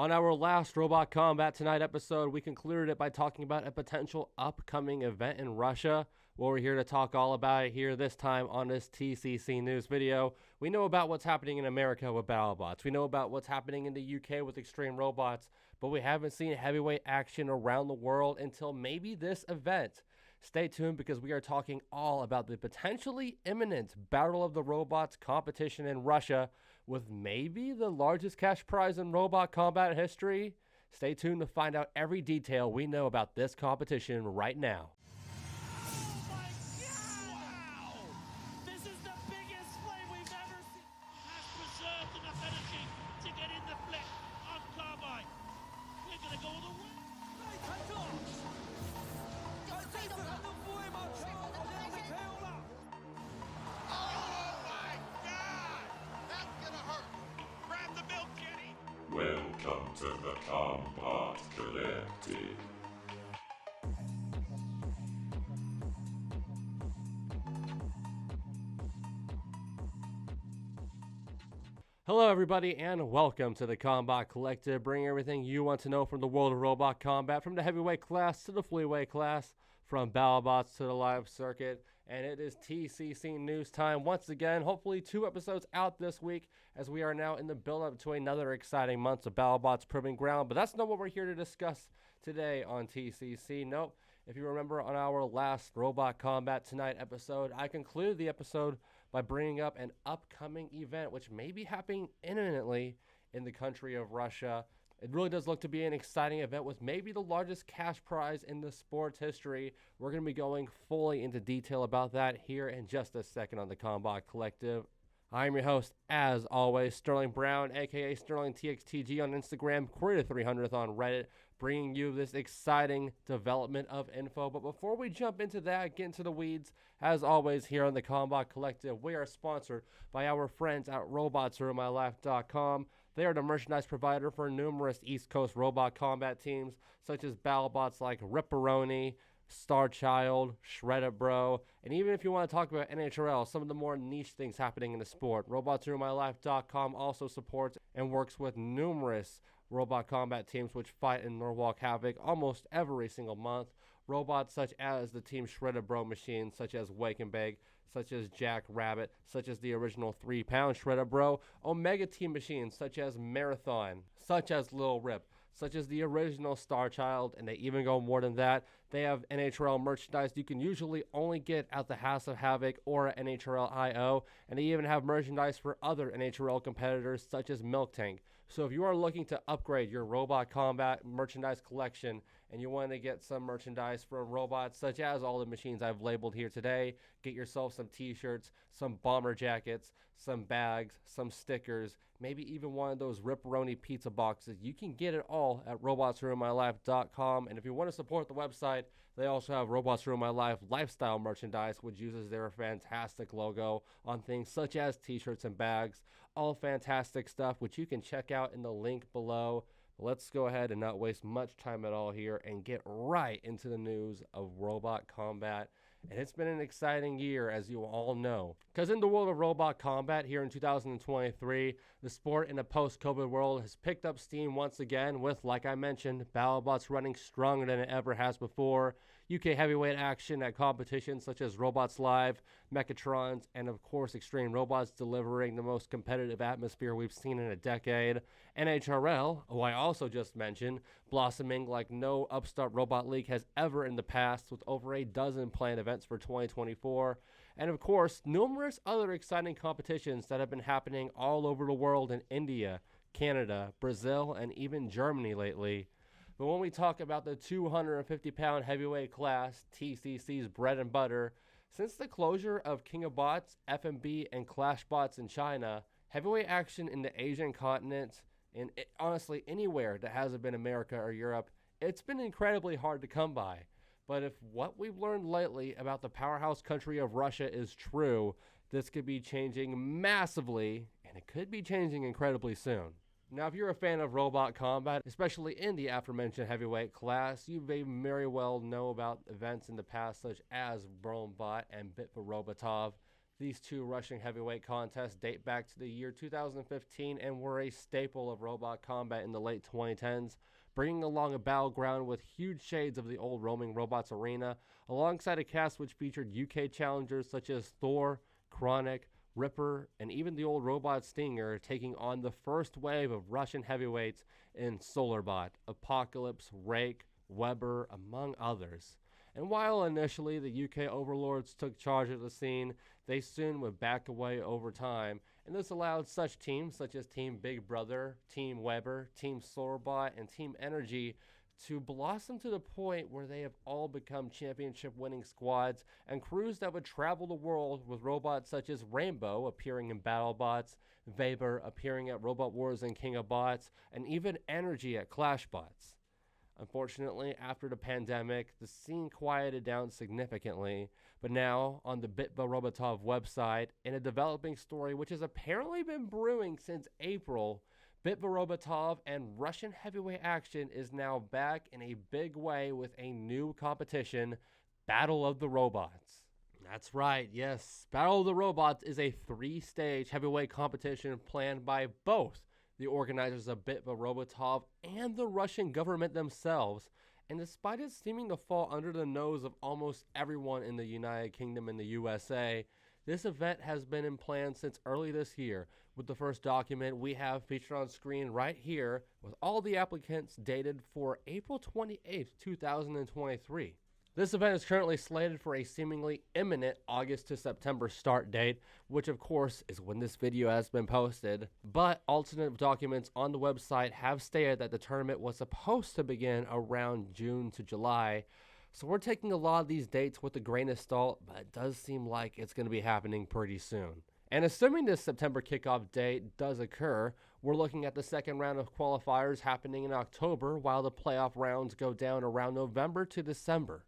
On our last Robot Combat Tonight episode, we concluded it by talking about a potential upcoming event in Russia. Well, we're here to talk all about it here this time on this TCC News video. We know about what's happening in America with BattleBots. We know about what's happening in the UK with Extreme Robots, but we haven't seen heavyweight action around the world until maybe this event. Stay tuned because we are talking all about the potentially imminent Battle of the Robots competition in Russia with maybe the largest cash prize in robot combat history. Stay tuned to find out every detail we know about this competition right now. Oh my God! Wow! This is the biggest flame we've ever seen. Has preserved enough energy to get in the flip on Combot. We're gonna go all the way. Oh my God! That's gonna hurt. Grab the milk, Jenny. Welcome to the Combot Collective. Hello everybody and welcome to the Combot Collective, bringing everything you want to know from the world of robot combat, from the heavyweight class to the flyweight class, from BattleBots to the live circuit, and it is TCC News time once again. Hopefully 2 episodes out this week as we are now in the build-up to another exciting month of BattleBots Proving Ground, but that's not what we're here to discuss today on TCC. Nope. If you remember on our last Robot Combat Tonight episode, I concluded the episode by bringing up an upcoming event which may be happening imminently in the country of Russia. It really does look to be an exciting event with maybe the largest cash prize in the sport's history. We're going to be going fully into detail about that here in just a second on the Combot Collective. I'm your host, as always, Sterling Brown, aka Sterling TXTG on Instagram, Query 300th on Reddit, bringing you this exciting development of info. But before we jump into that, get into the weeds, as always, here on the Combot Collective, we are sponsored by our friends at robotsaremylife.com. They are the merchandise provider for numerous East Coast robot combat teams, such as BattleBots like Ripperoni, Starchild, Shredder Bro, and even if you want to talk about NHRL, some of the more niche things happening in the sport, robotsaremylife.com also supports and works with numerous robot combat teams which fight in Norwalk Havoc almost every single month. Robots such as the Team Shredder Bro machines, such as Wake and Bake, such as Jack Rabbit, such as the original 3-pound Shredder Bro, Omega Team machines such as Marathon, such as Lil Rip, such as the original Starchild, and they even go more than that. They have NHRL merchandise you can usually only get at the House of Havoc or at NHRL IO, and they even have merchandise for other NHRL competitors such as Milk Tank. So if you are looking to upgrade your robot combat merchandise collection and you want to get some merchandise from robots such as all the machines I've labeled here today, get yourself some t-shirts, some bomber jackets, some bags, some stickers, maybe even one of those Ripperoni pizza boxes. You can get it all at robotsaremylife.com. And if you want to support the website, they also have Robots Ruin My Life lifestyle merchandise, which uses their fantastic logo on things such as t-shirts and bags. All fantastic stuff, which you can check out in the link below. Let's go ahead and not waste much time at all here and get right into the news of robot combat. And it's been an exciting year, as you all know. Because in the world of robot combat here in 2023, the sport in a post-COVID world has picked up steam once again with, like I mentioned, BattleBots running stronger than it ever has before, UK heavyweight action at competitions such as Robots Live, Mechatrons, and of course Extreme Robots delivering the most competitive atmosphere we've seen in a decade, NHRL, who I also just mentioned, blossoming like no upstart robot league has ever in the past with over a dozen planned events for 2024, and of course numerous other exciting competitions that have been happening all over the world in India, Canada, Brazil, and even Germany lately. But when we talk about the 250-pound heavyweight class, TCC's bread and butter, since the closure of King of Bots, FMB, and Clash Bots in China, heavyweight action in the Asian continent, and honestly anywhere that hasn't been America or Europe, it's been incredibly hard to come by. But if what we've learned lately about the powerhouse country of Russia is true, this could be changing massively, and it could be changing incredibly soon. Now, if you're a fan of robot combat, especially in the aforementioned heavyweight class, you may very well know about events in the past such as Bronebot and Bitva Robotov These two Russian heavyweight contests date back to the year 2015 and were a staple of robot combat in the late 2010s, bringing along a battleground with huge shades of the old roaming robots arena, alongside a cast which featured UK challengers such as Thor, Chronic, Ripper, and even the old robot Stinger, taking on the first wave of Russian heavyweights in Solarbot, Apocalypse, Rake, Weber, among others. And while initially the UK overlords took charge of the scene, they soon would back away over time, and this allowed such teams such as Team Big Brother, Team Weber, Team Solarbot, and Team Energy to blossom to the point where they have all become championship-winning squads and crews that would travel the world, with robots such as Rainbow appearing in BattleBots, Weber appearing at Robot Wars and King of Bots, and even Energy at ClashBots. Unfortunately, after the pandemic, the scene quieted down significantly, but now, on the Bitva Robotov website, in a developing story which has apparently been brewing since April, Bitva Robotov and Russian heavyweight action is now back in a big way with a new competition, Battle of the Robots. That's right, yes, Battle of the Robots is a 3-stage heavyweight competition planned by both the organizers of Bitva Robotov and the Russian government themselves, and despite it seeming to fall under the nose of almost everyone in the United Kingdom and the USA, this event has been in plan since early this year, with the first document we have featured on screen right here, with all the applicants dated for April 28th, 2023. This event is currently slated for a seemingly imminent August to September start date, which of course is when this video has been posted, but alternate documents on the website have stated that the tournament was supposed to begin around June to July, so we're taking a lot of these dates with a grain of salt, but it does seem like it's going to be happening pretty soon. And assuming this September kickoff date does occur, we're looking at the second round of qualifiers happening in October, while the playoff rounds go down around November to December.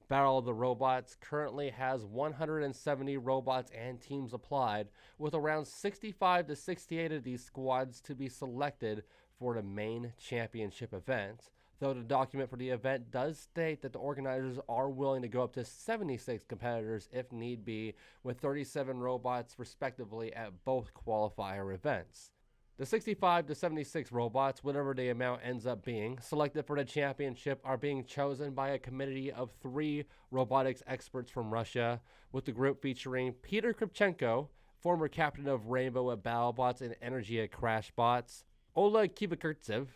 Battle of the Robots currently has 170 robots and teams applied, with around 65 to 68 of these squads to be selected for the main championship event, though the document for the event does state that the organizers are willing to go up to 76 competitors if need be, with 37 robots respectively at both qualifier events. The 65 to 76 robots, whatever the amount ends up being, selected for the championship are being chosen by a committee of 3 robotics experts from Russia, with the group featuring Peter Kripchenko, former captain of Rainbow at BattleBots and Energy at CrashBots, Oleg Kibakurtsev,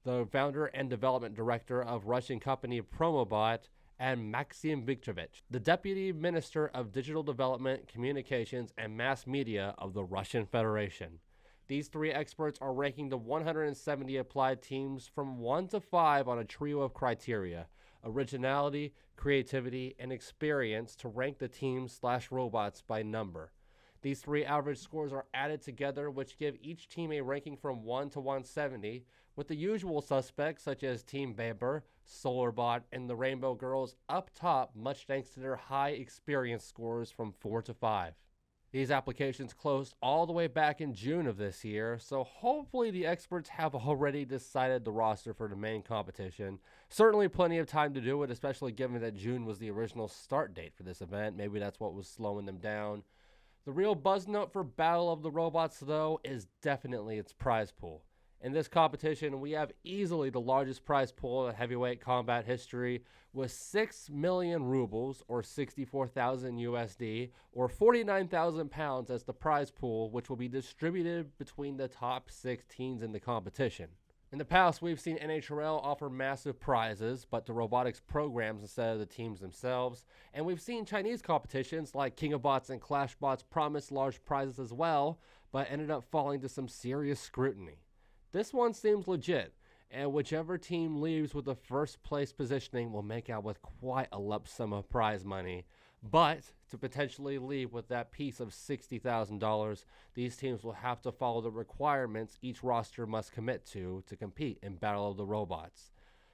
the founder and development director of Russian company Promobot, and Maxim Viktorovich, the Deputy Minister of Digital Development, Communications, and Mass Media of the Russian Federation. These 3 experts are ranking the 170 applied teams from 1 to 5 on a trio of criteria: originality, creativity, and experience, to rank the teams/robots by number. These 3 average scores are added together, which give each team a ranking from 1 to 170, with the usual suspects such as Team Weber, Solarbot, and the Rainbow Girls up top, much thanks to their high experience scores from 4 to 5. These applications closed all the way back in June of this year, so hopefully the experts have already decided the roster for the main competition. Certainly plenty of time to do it, especially given that June was the original start date for this event. Maybe that's what was slowing them down. The real buzz note for Battle of the Robots, though, is definitely its prize pool. In this competition, we have easily the largest prize pool in heavyweight combat history, with 6 million rubles, or 64,000 USD, or 49,000 pounds as the prize pool, which will be distributed between the top 6 teams in the competition. In the past, we've seen NHRL offer massive prizes, but to robotics programs instead of the teams themselves, and we've seen Chinese competitions like King of Bots and ClashBots promise large prizes as well, but ended up falling to some serious scrutiny. This one seems legit, and whichever team leaves with the first place positioning will make out with quite a lump sum of prize money. But to potentially leave with that piece of $60,000, these teams will have to follow the requirements each roster must commit to compete in Battle of the Robots.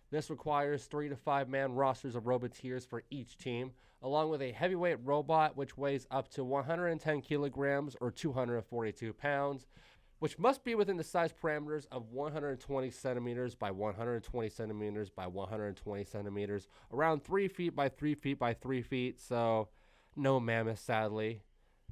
This requires 3 to 5 man rosters of Roboteers for each team, along with a heavyweight robot which weighs up to 110 kilograms or 242 pounds, which must be within the size parameters of 120 centimeters by 120 centimeters by 120 centimeters, around 3 feet by 3 feet by 3 feet, so no mammoth, sadly.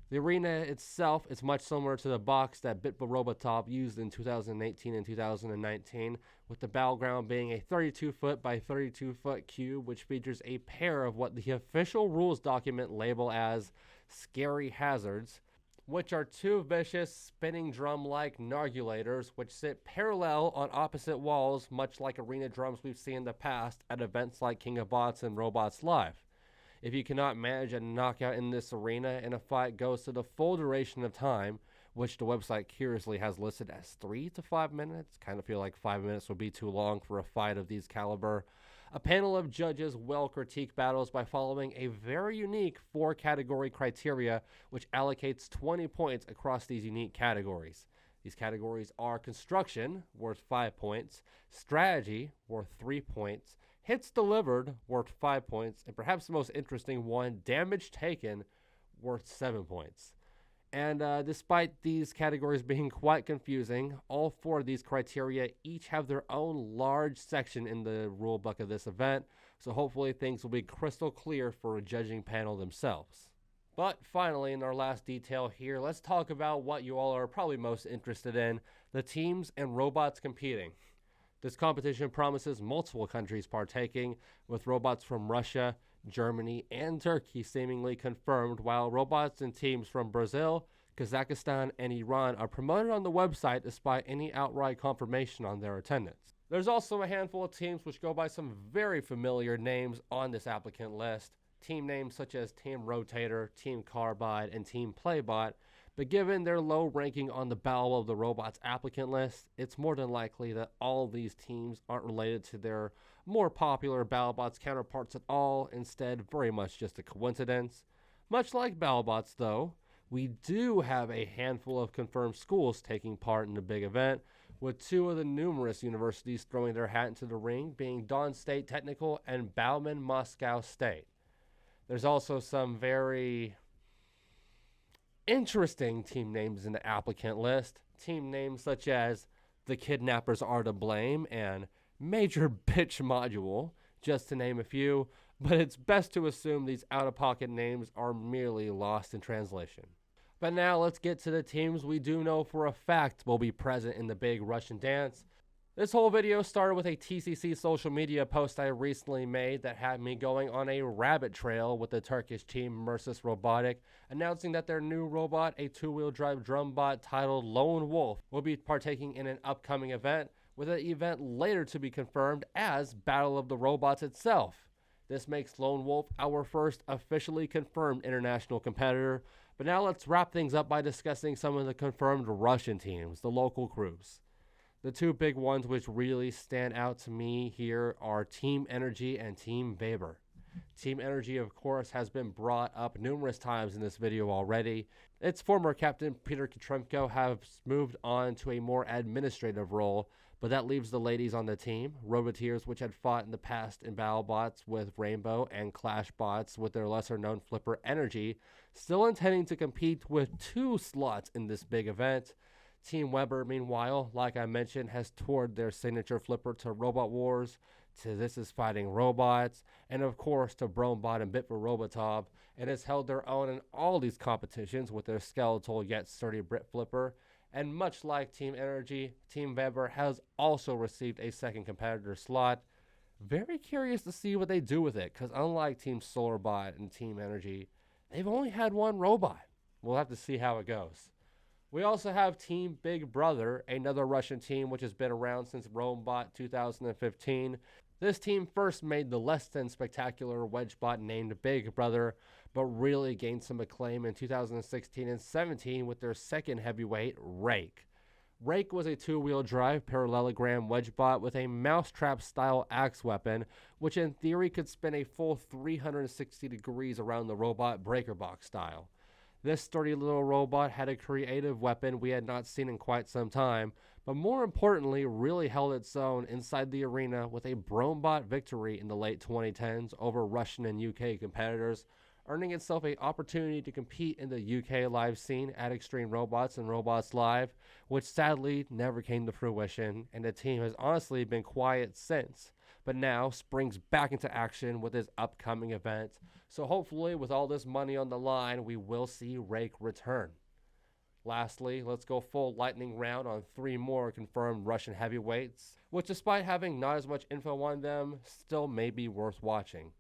The arena itself is much similar to the box that Bitva Robotov used in 2018 and 2019, with the battleground being a 32-foot by 32-foot cube, which features a pair of what the official rules document label as scary hazards, which are two vicious spinning drum-like nargulators which sit parallel on opposite walls, much like arena drums we've seen in the past at events like King of Bots and Robots Live. If you cannot manage a knockout in this arena and a fight goes to the full duration of time, which the website curiously has listed as 3 to 5 minutes, kind of feel like 5 minutes would be too long for a fight of these caliber, a panel of judges will critique battles by following a very unique 4-category criteria which allocates 20 points across these unique categories. These categories are construction, worth 5 points, strategy, worth 3 points, hits delivered, worth 5 points, and perhaps the most interesting one, damage taken, worth 7 points. And despite these categories being quite confusing, all 4 of these criteria each have their own large section in the rulebook of this event, so hopefully things will be crystal clear for a judging panel themselves. But finally, in our last detail here, let's talk about what you all are probably most interested in, the teams and robots competing. This competition promises multiple countries partaking, with robots from Russia, Germany, and Turkey seemingly confirmed, while robots and teams from Brazil, Kazakhstan, and Iran are promoted on the website despite any outright confirmation on their attendance. There's also a handful of teams which go by some very familiar names on this applicant list, team names such as Team Rotator, Team Carbide, and Team Playbot, but given their low ranking on the Battle of the Robots applicant list, it's more than likely that all of these teams aren't related to their more popular BattleBots counterparts at all, instead very much just a coincidence. Much like BattleBots though, we do have a handful of confirmed schools taking part in the big event, with 2 of the numerous universities throwing their hat into the ring, being Don State Technical and Bauman Moscow State. There's also some very interesting team names in the applicant list. Team names such as The Kidnappers Are to Blame and Major Bitch Module, just to name a few, but it's best to assume these out-of-pocket names are merely lost in translation. But now let's get to the teams we do know for a fact will be present in the big Russian dance. This whole video started with a TCC social media post I recently made that had me going on a rabbit trail with the Turkish team Mersus Robotic, announcing that their new robot, a 2-wheel drive drum bot titled Lone Wolf, will be partaking in an upcoming event, with an event later to be confirmed as Battle of the Robots itself. This makes Lone Wolf our first officially confirmed international competitor, but now let's wrap things up by discussing some of the confirmed Russian teams, the local crews. The 2 big ones which really stand out to me here are Team Energy and Team Weber. Team Energy, of course, has been brought up numerous times in this video already. Its former captain, Peter Kotremko, has moved on to a more administrative role, but that leaves the ladies on the team, Roboteers, which had fought in the past in BattleBots with Rainbow, and ClashBots with their lesser-known flipper Energy, still intending to compete with 2 slots in this big event. Team Weber, meanwhile, like I mentioned, has toured their signature flipper to Robot Wars, to This Is Fighting Robots, and of course to Bronebot and Bitva Robotov, and has held their own in all these competitions with their skeletal yet sturdy Brit flipper. And much like Team Energy, Team Weber has also received a second competitor slot. Very curious to see what they do with it, because unlike Team SolarBot and Team Energy, they've only had 1 robot. We'll have to see how it goes. We also have Team Big Brother, another Russian team which has been around since RoamBot 2015. This team first made the less than spectacular Wedgebot named Big Brother, but really gained some acclaim in 2016 and 17 with their second heavyweight, Rake. Rake was a 2-wheel drive parallelogram Wedgebot with a mousetrap style axe weapon, which in theory could spin a full 360 degrees around the robot breaker box style. This sturdy little robot had a creative weapon we had not seen in quite some time, but more importantly really held its own inside the arena with a Bronebot victory in the late 2010s over Russian and UK competitors, earning itself an opportunity to compete in the UK live scene at Extreme Robots and Robots Live, which sadly never came to fruition, and the team has honestly been quiet since. but now springs back into action with his upcoming event. So hopefully, with all this money on the line, we will see Rake return. Lastly, let's go full lightning round on 3 more confirmed Russian heavyweights, which despite having not as much info on them, still may be worth watching.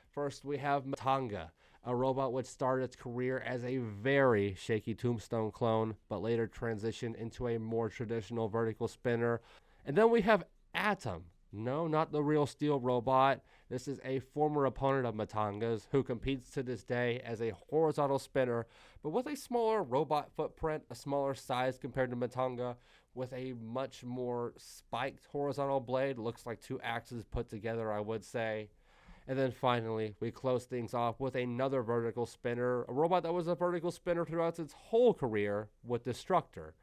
First, we have Matanga, a robot which started its career as a very shaky Tombstone clone, but later transitioned into a more traditional vertical spinner. And then we have Atom. No, not the real steel robot. This is a former opponent of Matanga's who competes to this day as a horizontal spinner, but with a smaller robot footprint, a smaller size compared to Matanga, with a much more spiked horizontal blade. Looks like 2 axes put together, I would say. And then finally, we close things off with another vertical spinner, a robot that was a vertical spinner throughout its whole career with Destructor.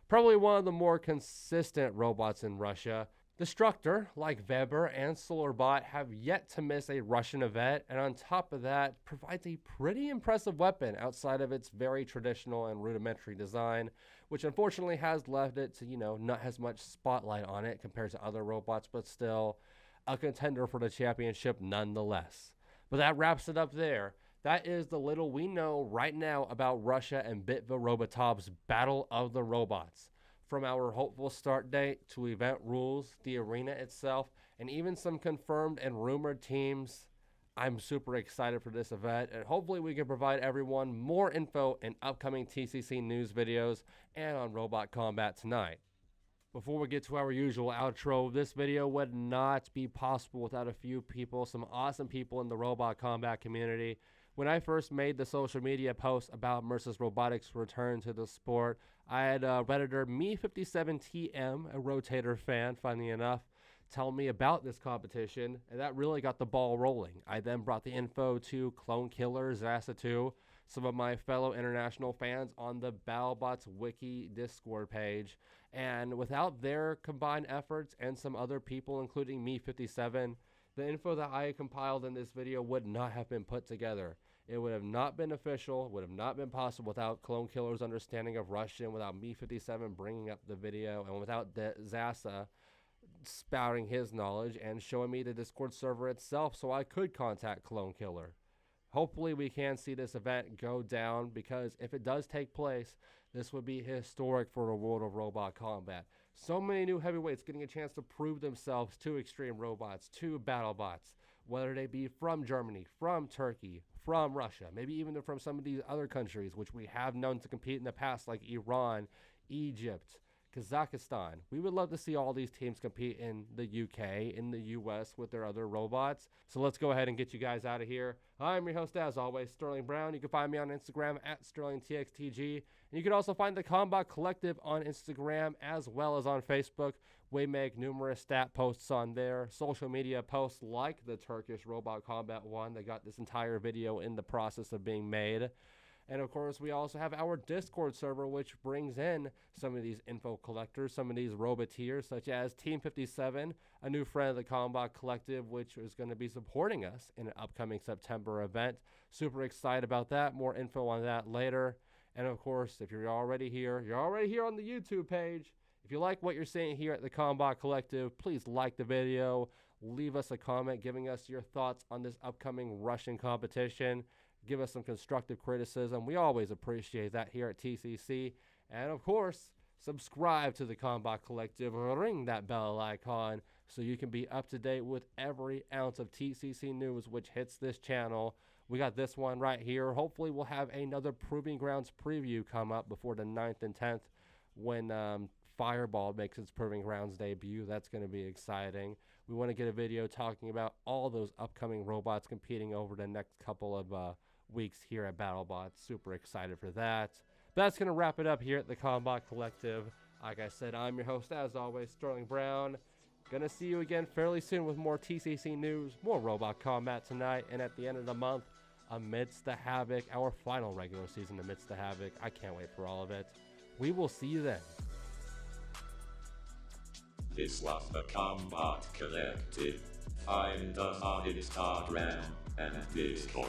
Probably one of the more consistent robots in Russia. Destructor, like Weber and Solarbot, have yet to miss a Russian event, and on top of that, provides a pretty impressive weapon outside of its very traditional and rudimentary design, which unfortunately has left it to, not as much spotlight on it compared to other robots, but still a contender for the championship nonetheless. But that wraps it up there. That is the little we know right now about Russia and Bitva Robotov's Battle of the Robots. From our hopeful start date to event rules, the arena itself, and even some confirmed and rumored teams, I'm super excited for this event, and hopefully we can provide everyone more info in upcoming TCC news videos and on Robot Combat tonight. Before we get to our usual outro, this video would not be possible without a few people, some awesome people in the Robot Combat community. When I first made the social media post about Merce's Robotics' return to the sport, I had Redditor Me57TM, a rotator fan, funny enough, tell me about this competition, and that really got the ball rolling. I then brought the info to Clone Killer, Zasa2, some of my fellow international fans on the BattleBots Wiki Discord page, and without their combined efforts and some other people, including Me57, the info that I compiled in this video would not have been put together. It would have not been official, would have not been possible without Clone Killer's understanding of Russian, without Me57 bringing up the video, and without Zasa spouting his knowledge and showing me the Discord server itself so I could contact Clone Killer. Hopefully we can see this event go down, because if it does take place, this would be historic for the world of robot combat. So many new heavyweights getting a chance to prove themselves to Extreme Robots, to BattleBots, whether they be from Germany, from Turkey, from Russia, maybe even from some of these other countries which we have known to compete in the past, like Iran, Egypt, Kazakhstan. We would love to see all these teams compete in the UK, in the US with their other robots. So let's go ahead and get you guys out of here. I'm your host, as always, Sterling Brown. You can find me on Instagram at SterlingTXTG. And you can also find the Combot Collective on Instagram as well as on Facebook. We make numerous stat posts on there, social media posts like the Turkish Robot Combat one that got this entire video in the process of being made. And of course, we also have our Discord server, which brings in some of these info collectors, some of these roboteers, such as Team 57, a new friend of the Combot Collective, which is going to be supporting us in an upcoming September event. Super excited about that. More info on that later. And of course, if you're already here on the YouTube page. If you like what you're seeing here at the Combot Collective, please like the video, leave us a comment giving us your thoughts on this upcoming Russian competition. Give us some constructive criticism. We always appreciate that here at TCC. And of course, subscribe to the Combot Collective, ring that bell icon so you can be up to date with every ounce of TCC news which hits this channel. We got this one right here. Hopefully we'll have another Proving Grounds preview come up before the 9th and 10th when Fireball makes its Proving Grounds debut. That's going to be exciting. We want to get a video talking about all those upcoming robots competing over the next couple of weeks here at BattleBots. Super excited for that. But that's going to wrap it up here at the Combot Collective. Like I said, I'm your host, as always, Sterling Brown. Gonna see you again fairly soon with more TCC news, more robot combat tonight, and at the end of the month, Amidst the Havoc, our final regular season Amidst the Havoc. I can't wait for all of it. We will see you then. This was the Combot Collective. Find us on Instagram and Discord.